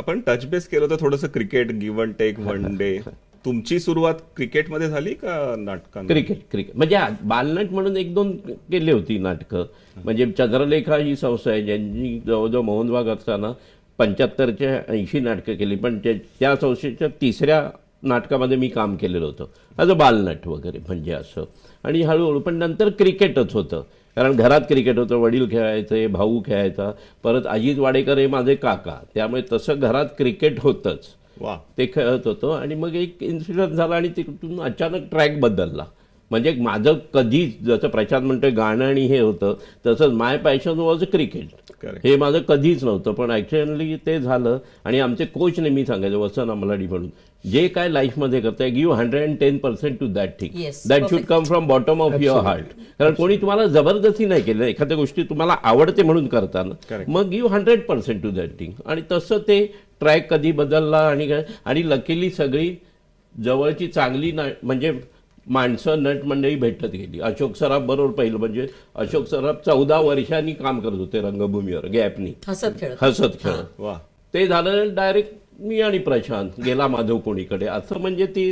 आपण touch base केलं तर थोडंसं cricket, give and take, one day. तुमची सुरुवात क्रिकेटमध्ये झाली का नाटकांत? क्रिकेट म्हणजे बालनट म्हणून एक दोन केली होती नाटकं. म्हणजे चंद्रलेखा ही संस्था आहे ज्यांनी जवळजवळ मोहनबाग असताना 75च्या 80 नाटकं केली, पण त्या संस्थेच्या तिसऱ्या नाटकामध्ये मी काम केलेलं होतं ॲज अ बालनट वगैरे, म्हणजे असं. आणि हळूहळू पण नंतर क्रिकेटच होतं, कारण घरात क्रिकेट होतं, वडील खेळायचे, भाऊ खेळायचा, परत अजित वाडेकर हे माझे काका, त्यामुळे तसं घरात क्रिकेट होतंच. वा. ते खेळत होतो. आणि मग एक इन्सिडेंट झाला आणि तिथून अचानक ट्रॅक बदलला. म्हणजे माझं कधीच, जसं प्रशांत म्हणतोय गाणं आणि हे होतं, तसंच माय पॅशन वॉज क्रिकेट. हे माझं कधीच नव्हतं, पण ॲक्च्युअली ते झालं. आणि आमचे कोच नेहमी सांगायचे, वसन अमलाडी म्हणून, जे काय लाईफमध्ये करताय give 110% to that thing, that should come from bottom of your heart. कारण कोणी तुम्हाला जबरदस्ती नाही केलं, एखाद्या गोष्टी तुम्हाला आवडते म्हणून करताना, मग गिव्ह 100% टू दॅट थिंग. आणि तसं ते ट्रॅक कधी बदलला. आणि लकीली सगळी जवळची चांगली म्हणजे माणसं, नट मंडळी भेटत गेली. अशोक सराफ बरोबर पहिलं, म्हणजे अशोक सराफ 14 वर्षांनी काम करत होते रंगभूमीवर गॅपनी, हसत खेळत. ते झालं डायरेक्ट मी आणि प्रशांत गेला माधव कोणीकडे, असं म्हणजे ती